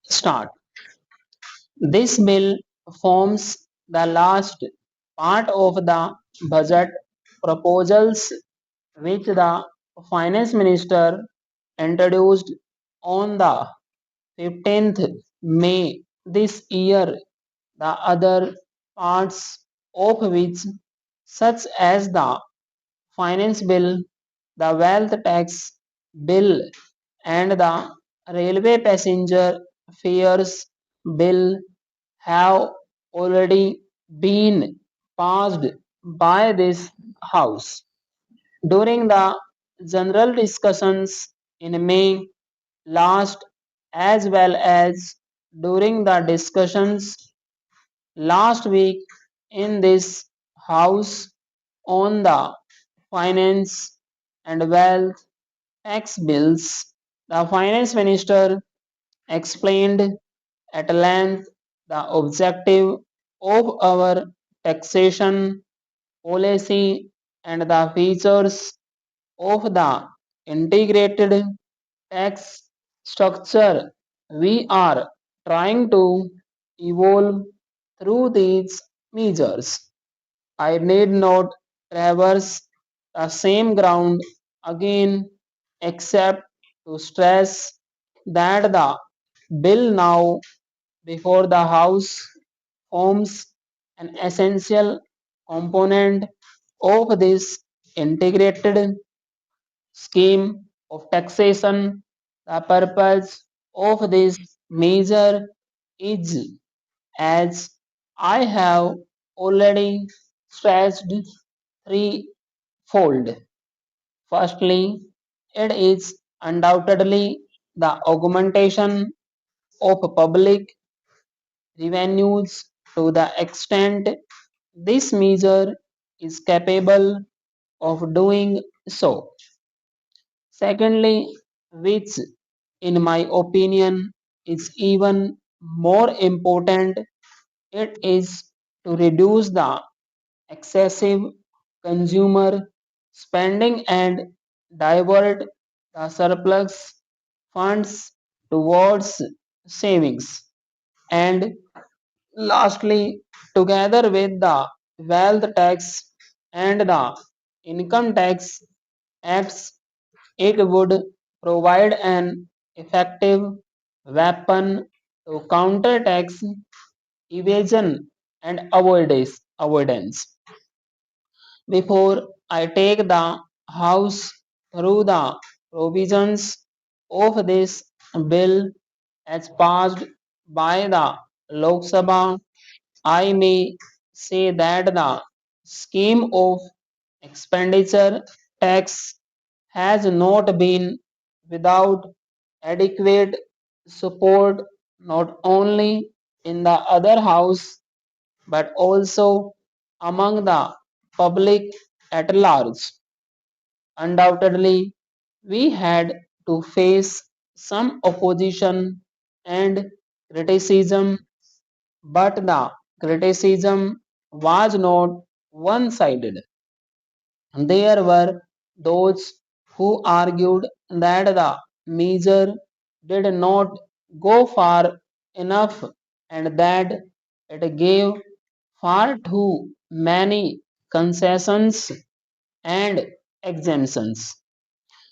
start. This bill forms the last part of the budget proposals which the finance minister introduced on the 15th May this year. The other parts of which, such as the finance bill, the wealth tax bill, and the railway passenger fares bill, have already been passed by this House. During the general discussions in May last, as well as during the discussions last week in this House on the finance and wealth tax bills, the finance minister explained at length the objective of our taxation policy and the features of the integrated tax structure we are trying to evolve through these measures. I need not traverse the same ground again except to stress that the bill now before the House forms an essential component of this integrated scheme of taxation. The purpose of this measure is, as I have already stressed, threefold. Firstly, it is undoubtedly the augmentation of public revenues to the extent this measure is capable of doing so. Secondly, which in my opinion is even more important, it is to reduce the excessive consumer spending and divert the surplus funds towards savings. And lastly, together with the wealth tax and the income tax acts, it would provide an effective weapon to counter tax evasion and avoidance. Before I take the House through the provisions of this bill as passed by the Lok Sabha, I may say that the scheme of expenditure tax has not been without adequate support not only in the other house but also among the public at large. Undoubtedly, we had to face some opposition and criticism, but the criticism was not one sided. There were those who argued that the measure did not go far enough and that it gave far too many concessions and exemptions.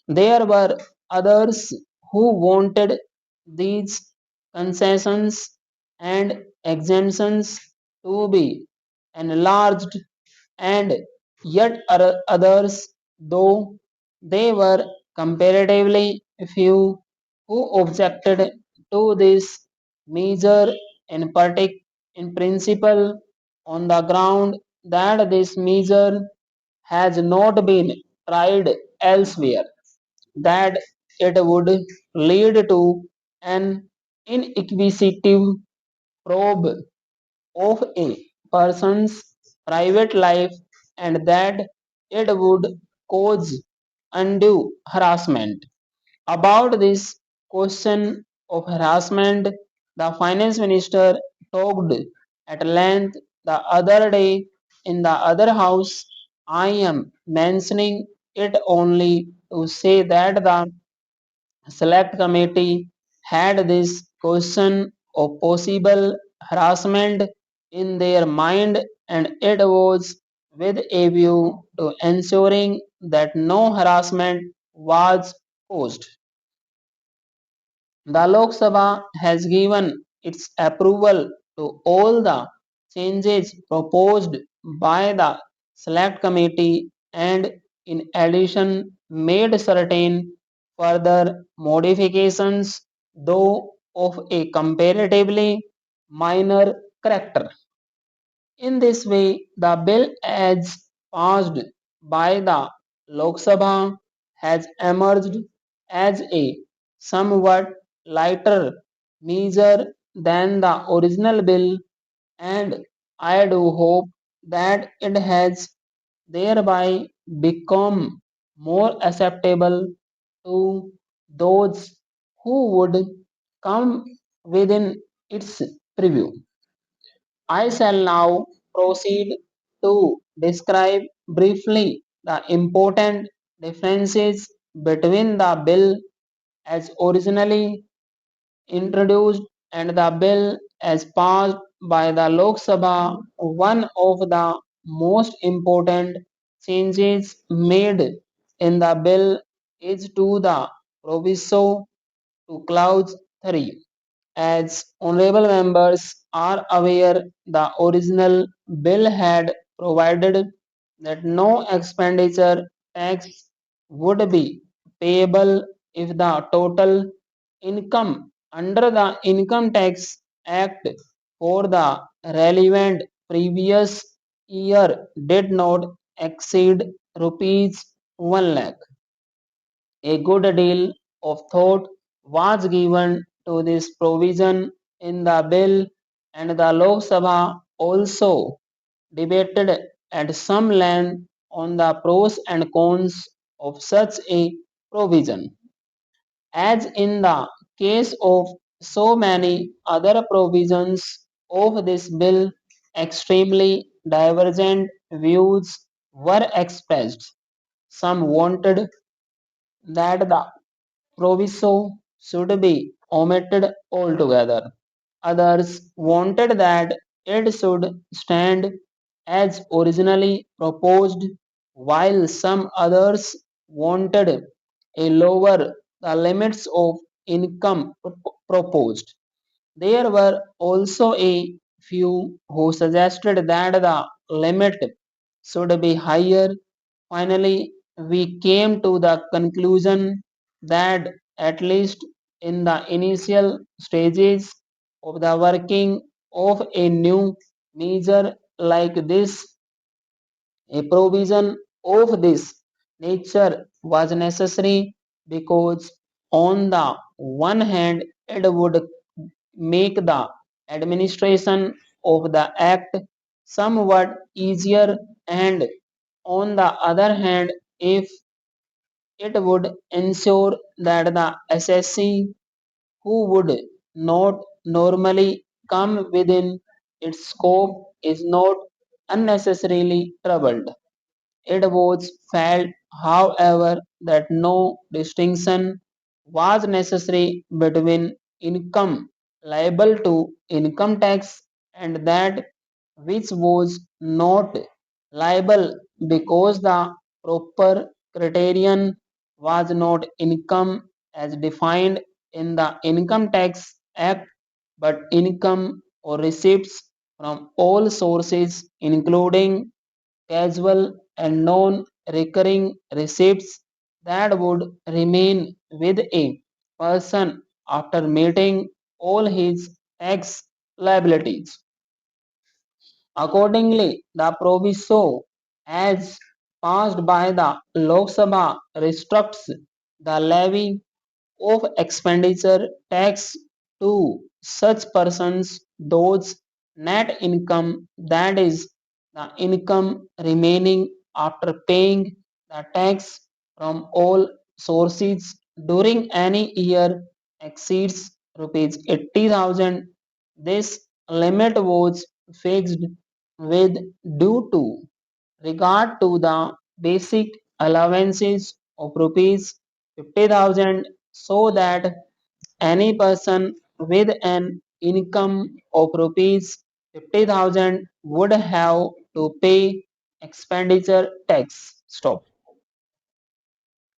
There were others who wanted these concessions and exemptions to be enlarged, and yet others, though they were comparatively few, who objected to this measure in principle on the ground that this measure has not been tried elsewhere, that it would lead to an inquisitive probe of a person's private life and that it would cause undue harassment. About this question of harassment, the finance minister talked at length the other day in the other house. I am mentioning it only to say that the select committee had this question of possible harassment in their mind, and it was with a view to ensuring that no harassment was caused. The Lok Sabha has given its approval to all the changes proposed by the Select Committee and in addition made certain further modifications, though of a comparatively minor character. In this way, the bill as passed by the Lok Sabha has emerged as a somewhat lighter measure than the original bill, and I do hope that it has thereby become more acceptable to those who would come within its preview. I shall now proceed to describe briefly the important differences between the bill as originally introduced and the bill as passed by the Lok Sabha. One of the most important changes made in the bill is to the proviso to clause 3. As honorable members are aware, the original bill had provided that no expenditure tax would be payable if the total income under the Income Tax Act for the relevant previous year did not exceed rupees 1 lakh. A good deal of thought was given to this provision in the bill, and the Lok Sabha also debated at some length on the pros and cons of such a provision. As in the case of so many other provisions of this bill, extremely divergent views were expressed. Some wanted that the proviso should be omitted altogether. Others wanted that it should stand as originally proposed, while some others wanted a lower the limits of income proposed. There were also a few who suggested that the limit should be higher. Finally, we came to the conclusion that at least in the initial stages of the working of a new measure like this, a provision of this nature was necessary because, on the one hand, it would make the administration of the act somewhat easier, and on the other hand, if it would ensure that the assessee who would not normally come within its scope is not unnecessarily troubled. It was felt, however, that no distinction was necessary between income liable to income tax and that which was not liable, because the proper criterion was not income as defined in the Income Tax Act, but income or receipts from all sources, including casual and non-recurring receipts that would remain with a person after meeting all his tax liabilities. Accordingly, the proviso as passed by the Lok Sabha restricts the levy of expenditure tax to such persons those net income, that is the income remaining after paying the tax from all sources during any year exceeds rupees 80,000. This limit was fixed with due to regard to the basic allowances of rupees 50,000, so that any person with an income of rupees 50,000 would have to pay expenditure tax. Stop.